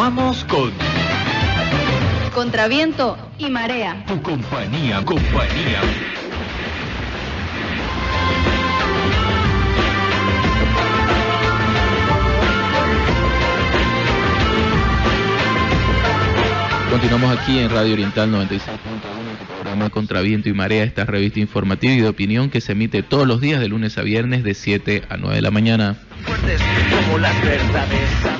Vamos con Contraviento y Marea. tu compañía. Continuamos aquí en Radio Oriental 96.1, tu programa Contraviento y Marea, esta revista informativa y de opinión que se emite todos los días de lunes a viernes de 7 a 9 de la mañana.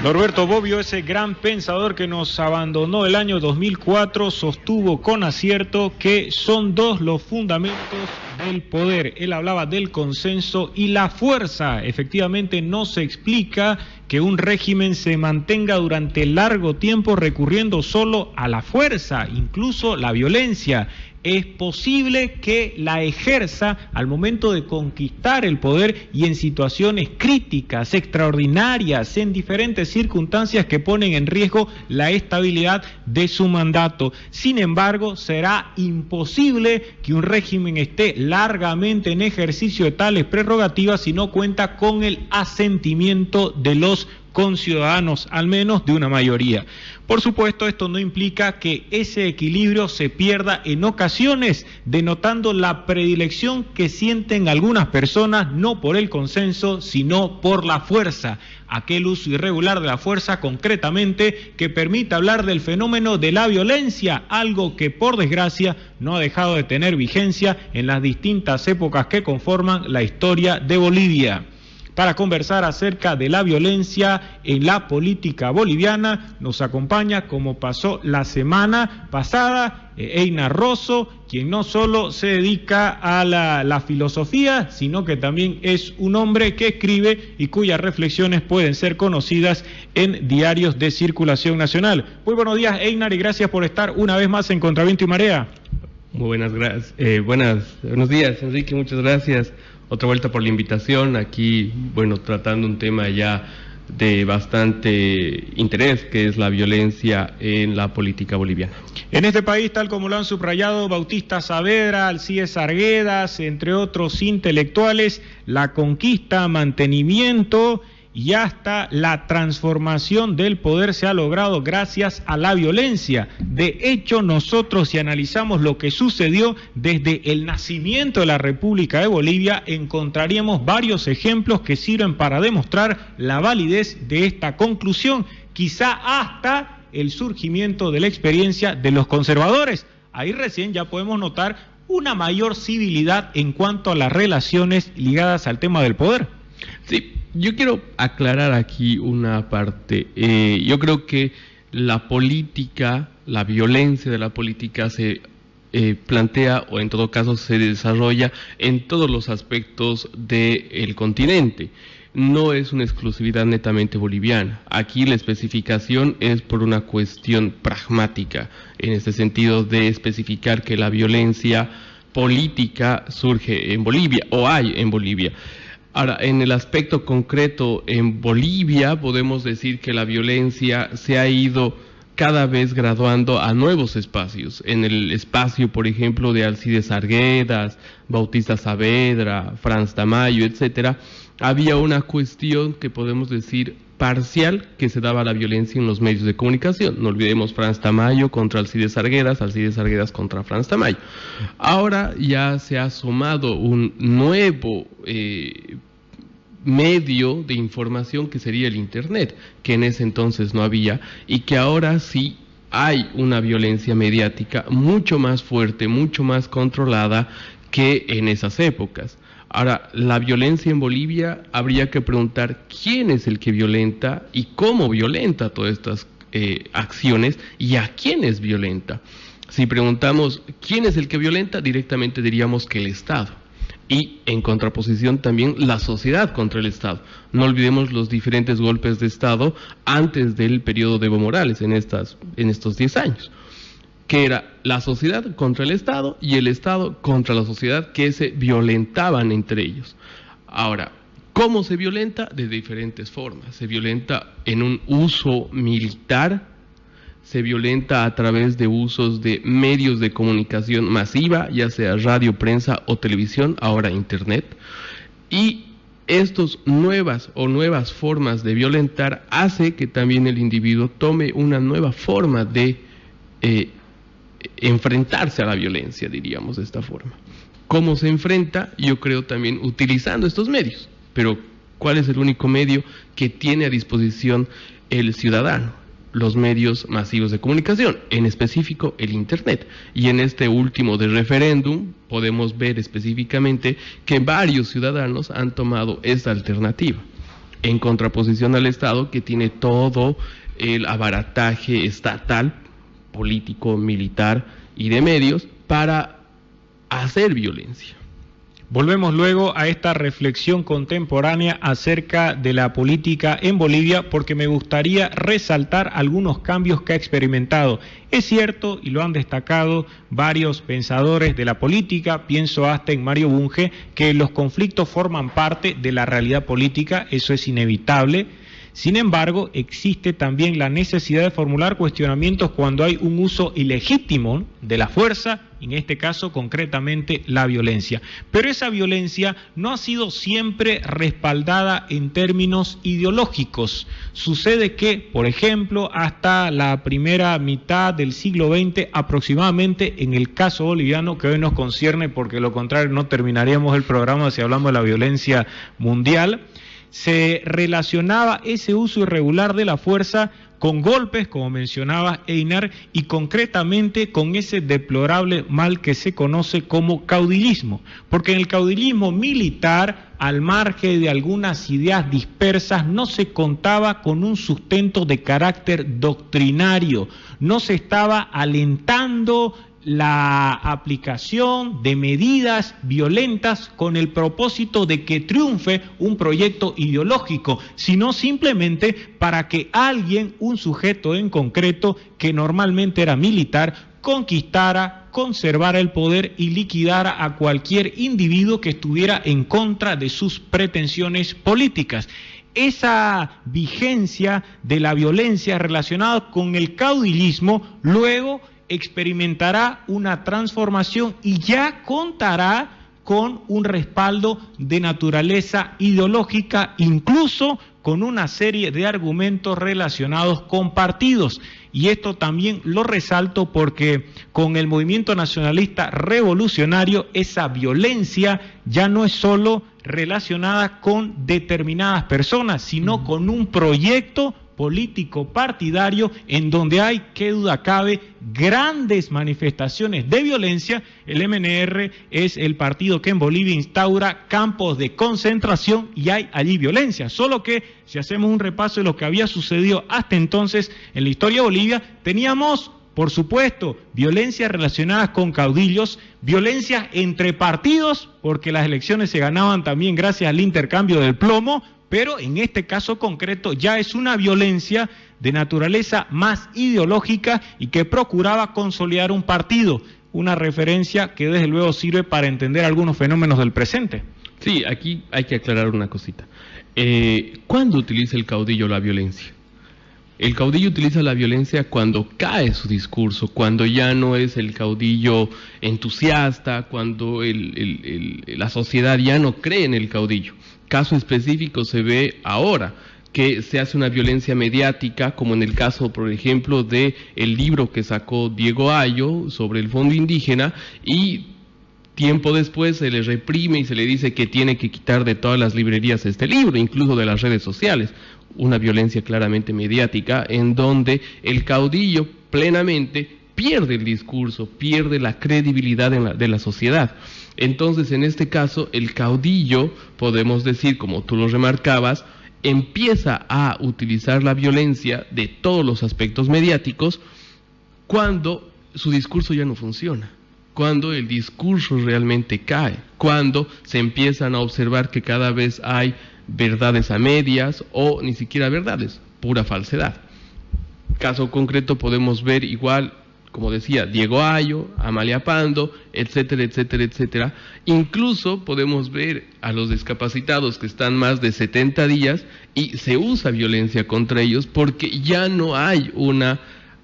Norberto Bobbio, ese gran pensador que nos abandonó el año 2004, sostuvo con acierto que son dos los fundamentos del poder. Él hablaba del consenso y la fuerza. Efectivamente, no se explica que un régimen se mantenga durante largo tiempo recurriendo solo a la fuerza, incluso la violencia. Es posible que la ejerza al momento de conquistar el poder y en situaciones críticas, extraordinarias, en diferentes circunstancias que ponen en riesgo la estabilidad de su mandato. Sin embargo, será imposible que un régimen esté largamente en ejercicio de tales prerrogativas si no cuenta con el asentimiento de los conciudadanos, al menos de una mayoría. Por supuesto, esto no implica que ese equilibrio se pierda en ocasiones, denotando la predilección que sienten algunas personas no por el consenso, sino por la fuerza. Aquel uso irregular de la fuerza, concretamente, que permite hablar del fenómeno de la violencia, algo que por desgracia no ha dejado de tener vigencia en las distintas épocas que conforman la historia de Bolivia. Para conversar acerca de la violencia en la política boliviana, nos acompaña, como pasó la semana pasada, Einar Rosso, quien no solo se dedica a la filosofía, sino que también es un hombre que escribe y cuyas reflexiones pueden ser conocidas en diarios de circulación nacional. Muy buenos días, Einar, y gracias por estar una vez más en Contraviento y Marea. Muy buenos días, Enrique, muchas gracias. Otra vuelta por la invitación, aquí, tratando un tema ya de bastante interés, que es la violencia en la política boliviana. En este país, tal como lo han subrayado Bautista Saavedra, Alcides Arguedas, entre otros intelectuales, la conquista, mantenimiento y hasta la transformación del poder se ha logrado gracias a la violencia. De hecho, nosotros, si analizamos lo que sucedió desde el nacimiento de la República de Bolivia, encontraríamos varios ejemplos que sirven para demostrar la validez de esta conclusión, quizá hasta el surgimiento de la experiencia de los conservadores. Ahí recién ya podemos notar una mayor civilidad en cuanto a las relaciones ligadas al tema del poder. Sí. Yo quiero aclarar aquí una parte. Yo creo que la política, la violencia de la política se plantea, o en todo caso se desarrolla en todos los aspectos del continente. No es una exclusividad netamente boliviana. Aquí la especificación es por una cuestión pragmática, en este sentido de especificar que la violencia política surge en Bolivia, o hay en Bolivia. Ahora, en el aspecto concreto en Bolivia, podemos decir que la violencia se ha ido cada vez graduando a nuevos espacios. En el espacio, por ejemplo, de Alcides Arguedas, Bautista Saavedra, Franz Tamayo, etcétera, había una cuestión que podemos decir parcial que se daba la violencia en los medios de comunicación. No olvidemos Franz Tamayo contra Alcides Arguedas contra Franz Tamayo. Ahora ya se ha sumado un nuevo medio de información que sería el Internet, que en ese entonces no había, y que ahora sí hay una violencia mediática mucho más fuerte, mucho más controlada que en esas épocas. Ahora, la violencia en Bolivia, habría que preguntar quién es el que violenta y cómo violenta todas estas acciones y a quiénes violenta. Si preguntamos quién es el que violenta, directamente diríamos que el Estado. Y en contraposición también la sociedad contra el Estado. No olvidemos los diferentes golpes de Estado antes del periodo de Evo Morales en estos 10 años. Que era la sociedad contra el Estado y el Estado contra la sociedad, que se violentaban entre ellos. Ahora, ¿cómo se violenta? De diferentes formas. Se violenta en un uso militar, se violenta a través de usos de medios de comunicación masiva, ya sea radio, prensa o televisión, ahora Internet, y estos nuevas formas de violentar hace que también el individuo tome una nueva forma de enfrentarse a la violencia, diríamos de esta forma. ¿Cómo se enfrenta? Yo creo también utilizando estos medios. Pero ¿cuál es el único medio que tiene a disposición el ciudadano? Los medios masivos de comunicación, en específico el Internet. Y en este último de referéndum podemos ver específicamente que varios ciudadanos han tomado esta alternativa, en contraposición al Estado, que tiene todo el abarataje estatal, político, militar y de medios para hacer violencia. Volvemos luego a esta reflexión contemporánea acerca de la política en Bolivia, porque me gustaría resaltar algunos cambios que ha experimentado. Es cierto, y lo han destacado varios pensadores de la política, pienso hasta en Mario Bunge, que los conflictos forman parte de la realidad política, eso es inevitable. Sin embargo, existe también la necesidad de formular cuestionamientos cuando hay un uso ilegítimo de la fuerza, en este caso concretamente la violencia. Pero esa violencia no ha sido siempre respaldada en términos ideológicos. Sucede que, por ejemplo, hasta la primera mitad del siglo XX aproximadamente, en el caso boliviano, que hoy nos concierne, porque lo contrario no terminaríamos el programa si hablamos de la violencia mundial, se relacionaba ese uso irregular de la fuerza con golpes, como mencionaba Einar, y concretamente con ese deplorable mal que se conoce como caudillismo, porque en el caudillismo militar, al margen de algunas ideas dispersas, no se contaba con un sustento de carácter doctrinario, no se estaba alentando la aplicación de medidas violentas con el propósito de que triunfe un proyecto ideológico, sino simplemente para que alguien, un sujeto en concreto, que normalmente era militar, conquistara, conservara el poder y liquidara a cualquier individuo que estuviera en contra de sus pretensiones políticas. Esa vigencia de la violencia relacionada con el caudillismo luego experimentará una transformación y ya contará con un respaldo de naturaleza ideológica, incluso con una serie de argumentos relacionados con partidos. Y esto también lo resalto porque con el movimiento nacionalista revolucionario esa violencia ya no es solo relacionada con determinadas personas, sino con un proyecto político partidario en donde hay, qué duda cabe, grandes manifestaciones de violencia. El MNR es el partido que en Bolivia instaura campos de concentración y hay allí violencia, solo que si hacemos un repaso de lo que había sucedido hasta entonces en la historia de Bolivia, teníamos, por supuesto, violencias relacionadas con caudillos, violencias entre partidos, porque las elecciones se ganaban también gracias al intercambio del plomo, pero en este caso concreto ya es una violencia de naturaleza más ideológica y que procuraba consolidar un partido, una referencia que desde luego sirve para entender algunos fenómenos del presente. Sí, aquí hay que aclarar una cosita. ¿Cuándo utiliza el caudillo la violencia? El caudillo utiliza la violencia cuando cae su discurso, cuando ya no es el caudillo entusiasta, cuando la sociedad ya no cree en el caudillo. Caso específico se ve ahora, que se hace una violencia mediática, como en el caso, por ejemplo, de el libro que sacó Diego Ayo sobre el Fondo Indígena, y tiempo después se le reprime y se le dice que tiene que quitar de todas las librerías este libro, incluso de las redes sociales. Una violencia claramente mediática, en donde el caudillo plenamente pierde el discurso, pierde la credibilidad de la sociedad. Entonces, en este caso, el caudillo, podemos decir, como tú lo remarcabas, empieza a utilizar la violencia de todos los aspectos mediáticos cuando su discurso ya no funciona, cuando el discurso realmente cae, cuando se empiezan a observar que cada vez hay verdades a medias o ni siquiera verdades, pura falsedad. Caso concreto podemos ver igual, como decía, Diego Ayo, Amalia Pando, etcétera, etcétera, etcétera. Incluso podemos ver a los discapacitados que están más de 70 días y se usa violencia contra ellos porque ya no hay una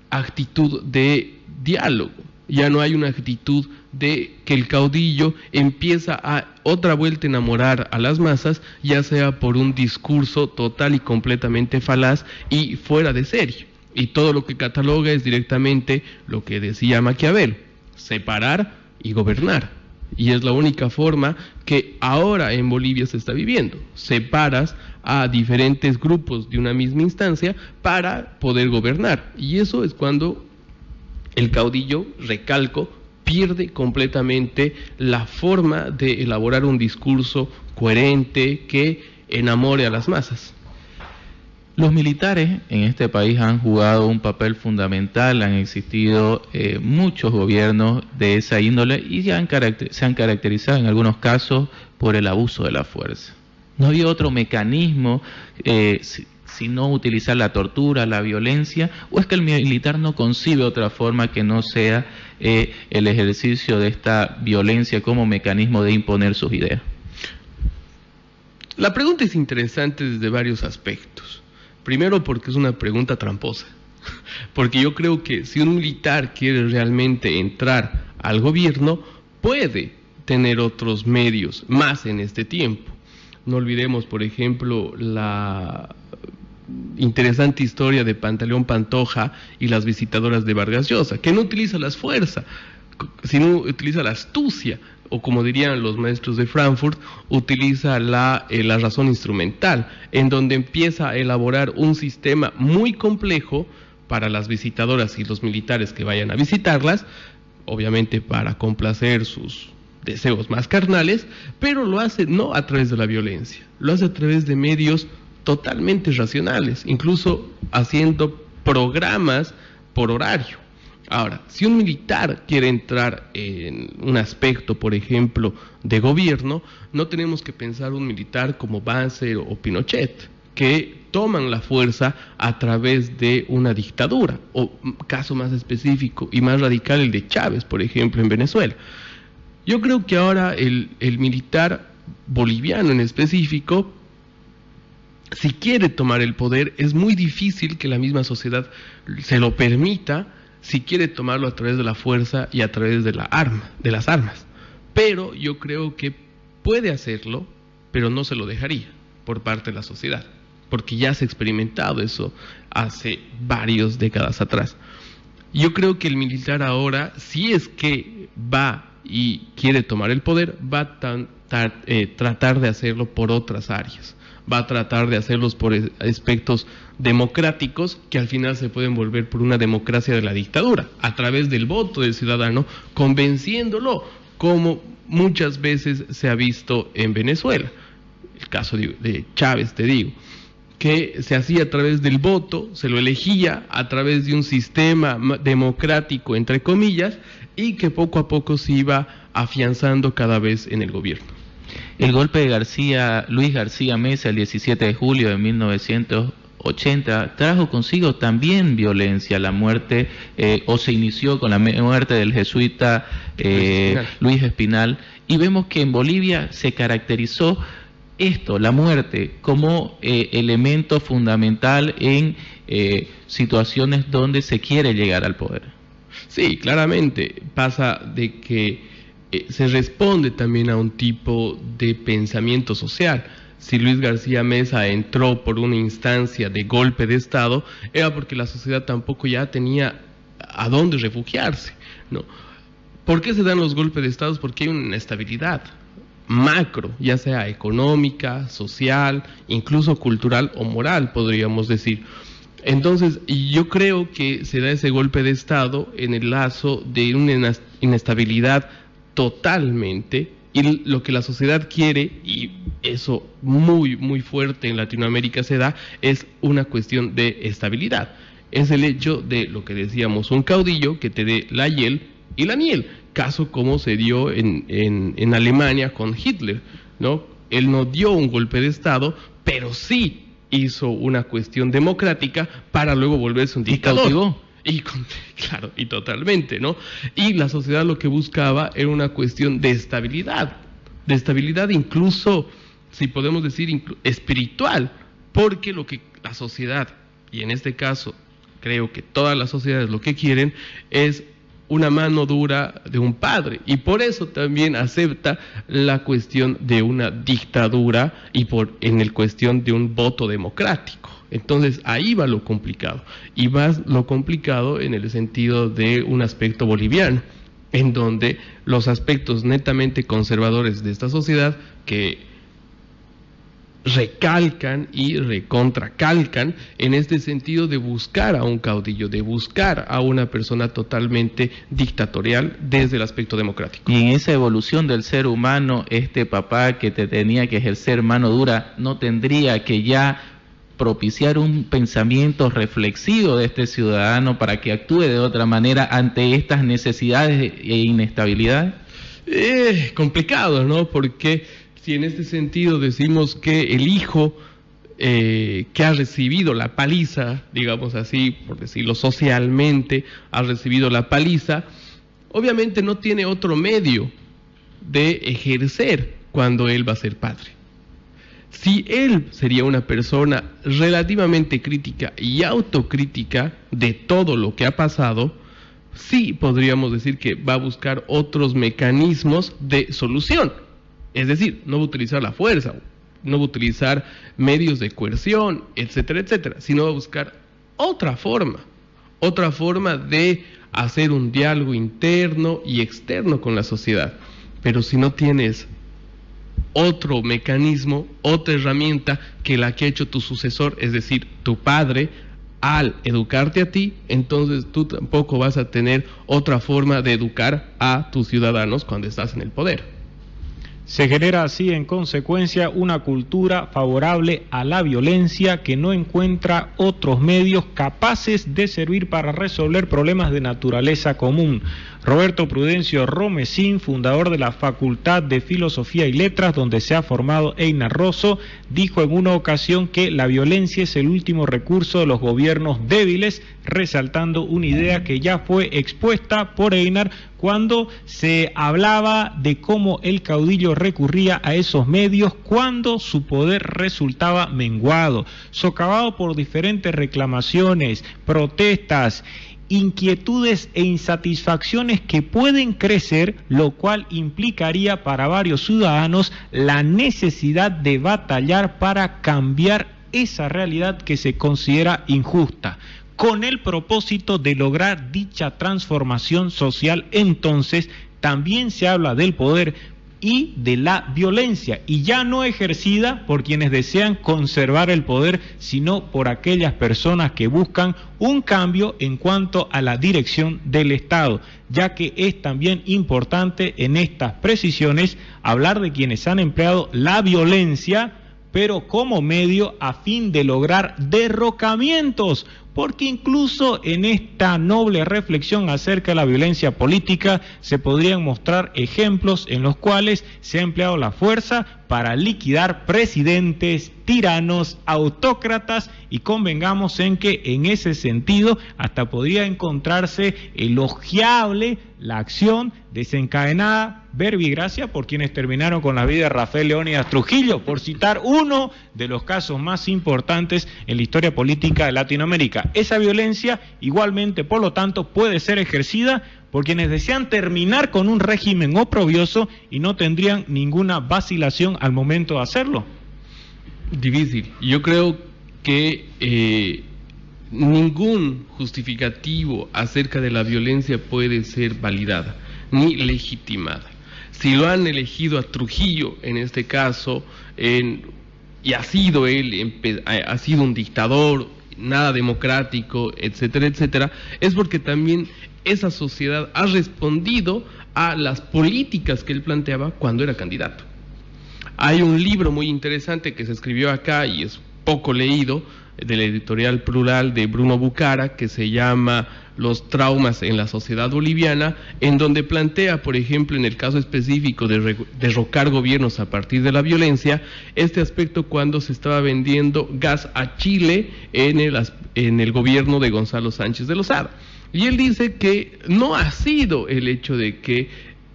actitud de diálogo. Ya no hay una actitud de que el caudillo empieza a otra vuelta a enamorar a las masas, ya sea por un discurso total y completamente falaz y fuera de serie. Y todo lo que cataloga es directamente lo que decía Maquiavelo: separar y gobernar. Y es la única forma que ahora en Bolivia se está viviendo. Separas a diferentes grupos de una misma instancia para poder gobernar. Y eso es cuando el caudillo, recalco, pierde completamente la forma de elaborar un discurso coherente que enamore a las masas. Los militares en este país han jugado un papel fundamental, han existido muchos gobiernos de esa índole y se han caracterizado en algunos casos por el abuso de la fuerza. No había otro mecanismo sino utilizar la tortura, la violencia, o es que el militar no concibe otra forma que no sea el ejercicio de esta violencia como mecanismo de imponer sus ideas. La pregunta es interesante desde varios aspectos. Primero, porque es una pregunta tramposa, porque yo creo que si un militar quiere realmente entrar al gobierno, puede tener otros medios más en este tiempo. No olvidemos, por ejemplo, la interesante historia de Pantaleón Pantoja y las visitadoras de Vargas Llosa, que no utiliza la fuerza, sino utiliza la astucia, o como dirían los maestros de Frankfurt, utiliza la razón instrumental, en donde empieza a elaborar un sistema muy complejo para las visitadoras y los militares que vayan a visitarlas, obviamente para complacer sus deseos más carnales, pero lo hace no a través de la violencia, lo hace a través de medios totalmente racionales, incluso haciendo programas por horario. Ahora, si un militar quiere entrar en un aspecto, por ejemplo, de gobierno, no tenemos que pensar un militar como Banzer o Pinochet, que toman la fuerza a través de una dictadura, o caso más específico y más radical, el de Chávez, por ejemplo, en Venezuela. Yo creo que ahora el militar boliviano en específico, si quiere tomar el poder, es muy difícil que la misma sociedad se lo permita, si quiere tomarlo a través de la fuerza y a través de las armas. Pero yo creo que puede hacerlo, pero no se lo dejaría por parte de la sociedad, porque ya se ha experimentado eso hace varias décadas atrás. Yo creo que el militar ahora, si es que va y quiere tomar el poder, va a tratar de hacerlo por otras áreas. Va a tratar de hacerlos por aspectos democráticos que al final se pueden volver por una democracia de la dictadura, a través del voto del ciudadano, convenciéndolo, como muchas veces se ha visto en Venezuela. El caso de Chávez, te digo, que se hacía a través del voto, se lo elegía a través de un sistema democrático, entre comillas, y que poco a poco se iba afianzando cada vez en el gobierno. El golpe de Luis García Meza el 17 de julio de 1980 trajo consigo también violencia, la muerte, o se inició con la muerte del jesuita Luis Espinal, y vemos que en Bolivia se caracterizó la muerte, como elemento fundamental en situaciones donde se quiere llegar al poder. Sí, claramente pasa de que se responde también a un tipo de pensamiento social. Si Luis García Meza entró por una instancia de golpe de Estado, era porque la sociedad tampoco ya tenía a dónde refugiarse, ¿no? ¿Por qué se dan los golpes de Estado? Porque hay una inestabilidad macro, ya sea económica, social, incluso cultural o moral, podríamos decir. Entonces, yo creo que se da ese golpe de Estado en el lazo de una inestabilidad totalmente, y lo que la sociedad quiere, y eso muy muy fuerte en Latinoamérica se da, es una cuestión de estabilidad. Es el hecho de lo que decíamos, un caudillo que te dé la hiel y la miel, caso como se dio en Alemania con Hitler, ¿no? Él no dio un golpe de Estado, pero sí hizo una cuestión democrática para luego volverse un dictador. Claro, y totalmente, ¿no? Y la sociedad lo que buscaba era una cuestión de estabilidad incluso, si podemos decir, espiritual, porque lo que la sociedad, y en este caso creo que todas las sociedades lo que quieren es una mano dura de un padre, y por eso también acepta la cuestión de una dictadura en el cuestión de un voto democrático. Entonces ahí va lo complicado, y va lo complicado en el sentido de un aspecto boliviano, en donde los aspectos netamente conservadores de esta sociedad, que recalcan y recontracalcan en este sentido de buscar a un caudillo, de buscar a una persona totalmente dictatorial desde el aspecto democrático. Y en esa evolución del ser humano, este papá que te tenía que ejercer mano dura, ¿no tendría que ya propiciar un pensamiento reflexivo de este ciudadano para que actúe de otra manera ante estas necesidades e inestabilidad? Complicado, ¿no? Porque si en este sentido decimos que el hijo que ha recibido la paliza, digamos así, por decirlo socialmente, ha recibido la paliza, obviamente no tiene otro medio de ejercer cuando él va a ser padre. Si él sería una persona relativamente crítica y autocrítica de todo lo que ha pasado, sí podríamos decir que va a buscar otros mecanismos de solución. Es decir, no va a utilizar la fuerza, no va a utilizar medios de coerción, etcétera, etcétera, sino va a buscar otra forma de hacer un diálogo interno y externo con la sociedad. Pero si no tienes otro mecanismo, otra herramienta que la que ha hecho tu sucesor, es decir, tu padre, al educarte a ti, entonces tú tampoco vas a tener otra forma de educar a tus ciudadanos cuando estás en el poder. Se genera así, en consecuencia, una cultura favorable a la violencia que no encuentra otros medios capaces de servir para resolver problemas de naturaleza común. Roberto Prudencio Romesín, fundador de la Facultad de Filosofía y Letras, donde se ha formado Einar Rosso, dijo en una ocasión que la violencia es el último recurso de los gobiernos débiles, resaltando una idea que ya fue expuesta por Einar cuando se hablaba de cómo el caudillo recurría a esos medios cuando su poder resultaba menguado, socavado por diferentes reclamaciones, protestas, inquietudes e insatisfacciones que pueden crecer, lo cual implicaría para varios ciudadanos la necesidad de batallar para cambiar esa realidad que se considera injusta. Con el propósito de lograr dicha transformación social, entonces, también se habla del poder y de la violencia, y ya no ejercida por quienes desean conservar el poder, sino por aquellas personas que buscan un cambio en cuanto a la dirección del Estado, ya que es también importante en estas precisiones hablar de quienes han empleado la violencia, pero como medio a fin de lograr derrocamientos, porque incluso en esta noble reflexión acerca de la violencia política se podrían mostrar ejemplos en los cuales se ha empleado la fuerza para liquidar presidentes, tiranos, autócratas, y convengamos en que en ese sentido hasta podría encontrarse elogiable la acción desencadenada, verbigracia, por quienes terminaron con la vida de Rafael Leónidas Trujillo, por citar uno de los casos más importantes en la historia política de Latinoamérica. Esa violencia igualmente, por lo tanto, puede ser ejercida por quienes desean terminar con un régimen oprobioso y no tendrían ninguna vacilación al momento de hacerlo. Difícil. Yo creo que ningún justificativo acerca de la violencia puede ser validada ni legitimada. Si lo han elegido a Trujillo en este caso, y ha sido él, ha sido un dictador, nada democrático, etcétera, etcétera, es porque también esa sociedad ha respondido a las políticas que él planteaba cuando era candidato. Hay un libro muy interesante que se escribió acá y es poco leído, de la editorial Plural de Bruno Bucara, que se llama Los traumas en la sociedad boliviana, en donde plantea, por ejemplo, en el caso específico de derrocar gobiernos a partir de la violencia, este aspecto cuando se estaba vendiendo gas a Chile en el gobierno de Gonzalo Sánchez de Lozada. Y él dice que no ha sido el hecho de que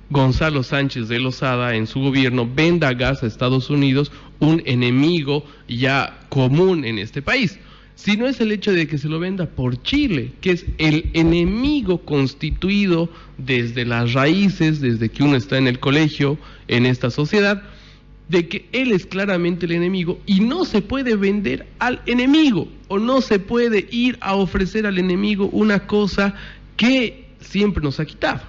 Gonzalo Sánchez de Lozada en su gobierno venda gas a Estados Unidos, un enemigo ya común en este país, sino es el hecho de que se lo venda por Chile, que es el enemigo constituido desde las raíces, desde que uno está en el colegio, en esta sociedad, de que él es claramente el enemigo y no se puede vender al enemigo, o no se puede ir a ofrecer al enemigo una cosa que siempre nos ha quitado.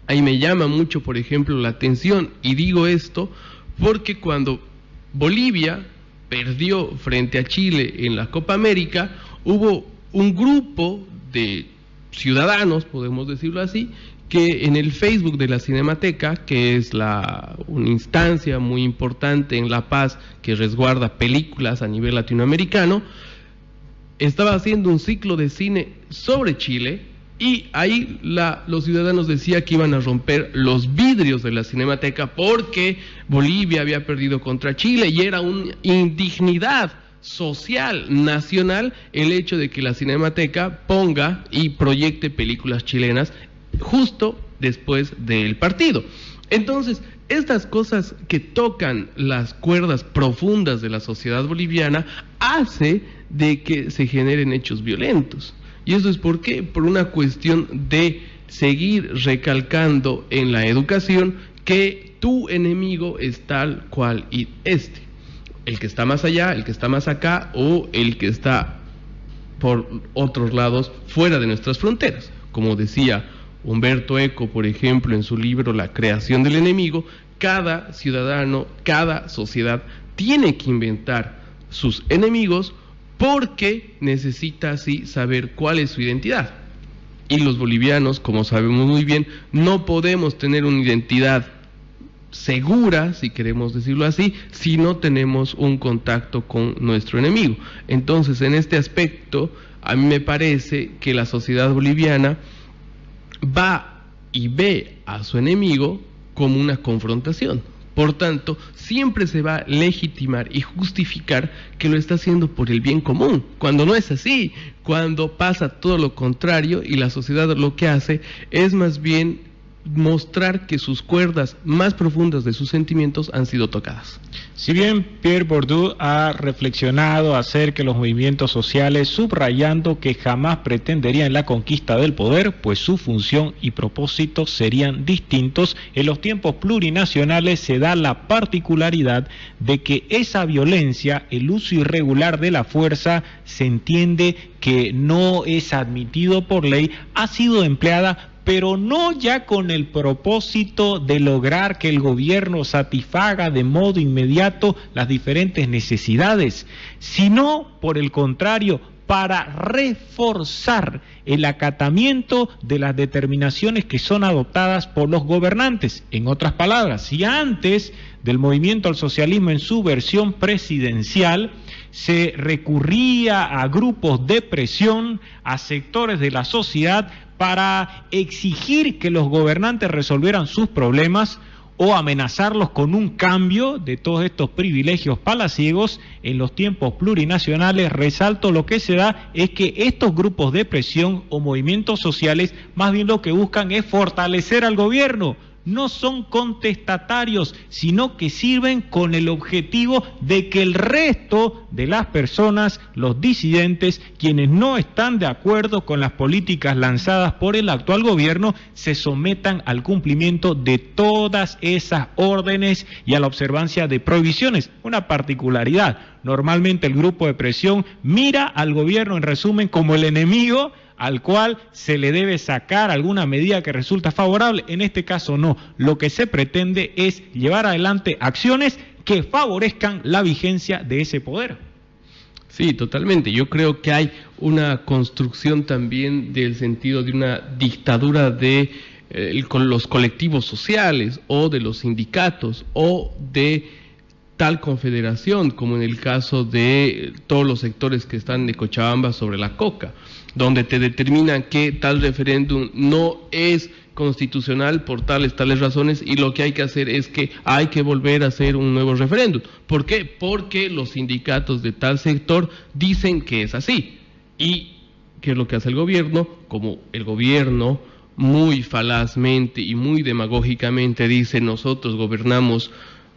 Ahí me llama mucho, por ejemplo, la atención, y digo esto porque cuando Bolivia perdió frente a Chile en la Copa América, hubo un grupo de ciudadanos, podemos decirlo así, que en el Facebook de la Cinemateca, que es una instancia muy importante en La Paz que resguarda películas a nivel latinoamericano, estaba haciendo un ciclo de cine sobre Chile, y ahí los ciudadanos decían que iban a romper los vidrios de la Cinemateca porque Bolivia había perdido contra Chile, y era una indignidad social, nacional, el hecho de que la Cinemateca ponga y proyecte películas chilenas justo después del partido. Entonces, estas cosas que tocan las cuerdas profundas de la sociedad boliviana hace de que se generen hechos violentos. ¿Y eso es por qué? Por una cuestión de seguir recalcando en la educación que tu enemigo es tal cual y el que está más allá, el que está más acá, o el que está por otros lados fuera de nuestras fronteras. Como decía Humberto Eco, por ejemplo, en su libro La creación del enemigo, cada ciudadano, cada sociedad tiene que inventar sus enemigos porque necesita así saber cuál es su identidad. Y los bolivianos, como sabemos muy bien, no podemos tener una identidad segura, si queremos decirlo así, si no tenemos un contacto con nuestro enemigo. Entonces, en este aspecto, a mí me parece que la sociedad boliviana va y ve a su enemigo como una confrontación. Por tanto, siempre se va a legitimar y justificar que lo está haciendo por el bien común, cuando no es así, cuando pasa todo lo contrario, y la sociedad lo que hace es más bien mostrar que sus cuerdas más profundas de sus sentimientos han sido tocadas. Si bien Pierre Bourdieu ha reflexionado acerca de los movimientos sociales, subrayando que jamás pretenderían la conquista del poder, pues su función y propósito serían distintos, en los tiempos plurinacionales se da la particularidad de que esa violencia, el uso irregular de la fuerza, se entiende que no es admitido por ley, ha sido empleada, pero no ya con el propósito de lograr que el gobierno satisfaga de modo inmediato las diferentes necesidades, sino, por el contrario, para reforzar el acatamiento de las determinaciones que son adoptadas por los gobernantes. En otras palabras, si antes del movimiento al socialismo en su versión presidencial se recurría a grupos de presión, a sectores de la sociedad, para exigir que los gobernantes resolvieran sus problemas o amenazarlos con un cambio de todos estos privilegios palaciegos, en los tiempos plurinacionales, resalto, lo que se da es que estos grupos de presión o movimientos sociales más bien lo que buscan es fortalecer al gobierno. No son contestatarios, sino que sirven con el objetivo de que el resto de las personas, los disidentes, quienes no están de acuerdo con las políticas lanzadas por el actual gobierno, se sometan al cumplimiento de todas esas órdenes y a la observancia de prohibiciones. Una particularidad: normalmente el grupo de presión mira al gobierno, en resumen, como el enemigo al cual se le debe sacar alguna medida que resulta favorable. En este caso no, lo que se pretende es llevar adelante acciones que favorezcan la vigencia de ese poder. Sí, totalmente. Yo creo que hay una construcción también del sentido de una dictadura de con los colectivos sociales o de los sindicatos o de tal confederación, como en el caso de todos los sectores que están de Cochabamba sobre la coca, donde te determinan que tal referéndum no es constitucional por tales razones, y lo que hay que hacer es que hay que volver a hacer un nuevo referéndum. ¿Por qué? Porque los sindicatos de tal sector dicen que es así. ¿Y qué es lo que hace el gobierno? Como el gobierno muy falazmente y muy demagógicamente dice: nosotros gobernamos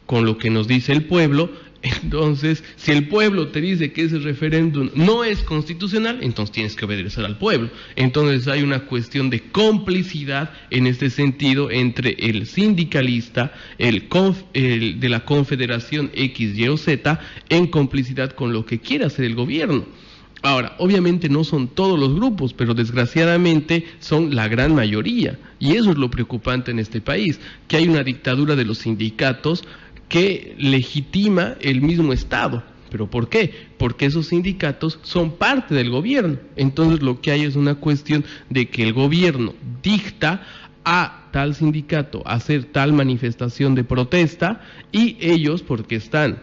con lo que nos dice el pueblo, Entonces, si el pueblo te dice que ese referéndum no es constitucional, entonces tienes que obedecer al pueblo. Entonces hay una cuestión de complicidad en este sentido entre el sindicalista, el de la Confederación X, Y o Z, en complicidad con lo que quiere hacer el gobierno. Ahora, obviamente no son todos los grupos, pero desgraciadamente son la gran mayoría. Y eso es lo preocupante en este país, que hay una dictadura de los sindicatos que legitima el mismo Estado. ¿Pero por qué? Porque esos sindicatos son parte del gobierno. Entonces lo que hay es una cuestión de que el gobierno dicta a tal sindicato hacer tal manifestación de protesta y ellos, porque están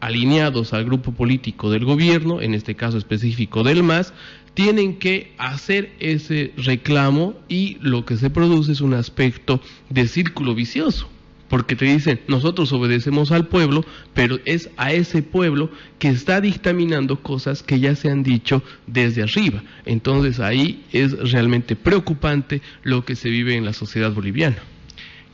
alineados al grupo político del gobierno, en este caso específico del MAS, tienen que hacer ese reclamo y lo que se produce es un aspecto de círculo vicioso. Porque te dicen, nosotros obedecemos al pueblo, pero es a ese pueblo que está dictaminando cosas que ya se han dicho desde arriba. Entonces ahí es realmente preocupante lo que se vive en la sociedad boliviana.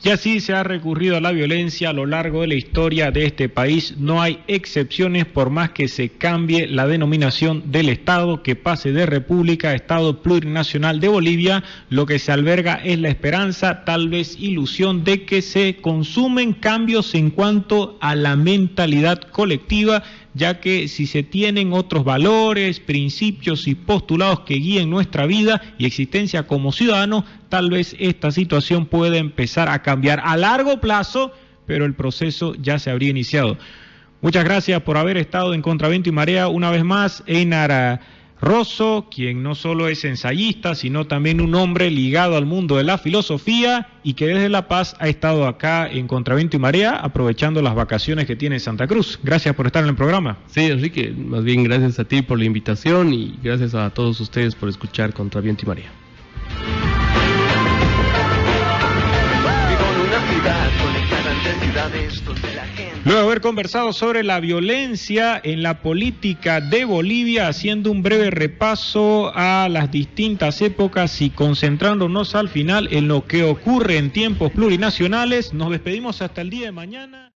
Y así se ha recurrido a la violencia a lo largo de la historia de este país. No hay excepciones por más que se cambie la denominación del Estado, que pase de República a Estado Plurinacional de Bolivia. Lo que se alberga es la esperanza, tal vez ilusión, de que se consumen cambios en cuanto a la mentalidad colectiva, ya que si se tienen otros valores, principios y postulados que guíen nuestra vida y existencia como ciudadanos, tal vez esta situación puede empezar a cambiar a largo plazo, pero el proceso ya se habría iniciado. Muchas gracias por haber estado en Contraviento y Marea una vez más, Einar Rosso, quien no solo es ensayista, sino también un hombre ligado al mundo de la filosofía y que desde La Paz ha estado acá en Contraviento y Marea, aprovechando las vacaciones que tiene en Santa Cruz. Gracias por estar en el programa. Sí, Enrique, más bien gracias a ti por la invitación y gracias a todos ustedes por escuchar Contraviento y Marea. Luego de haber conversado sobre la violencia en la política de Bolivia, haciendo un breve repaso a las distintas épocas y concentrándonos al final en lo que ocurre en tiempos plurinacionales, nos despedimos hasta el día de mañana.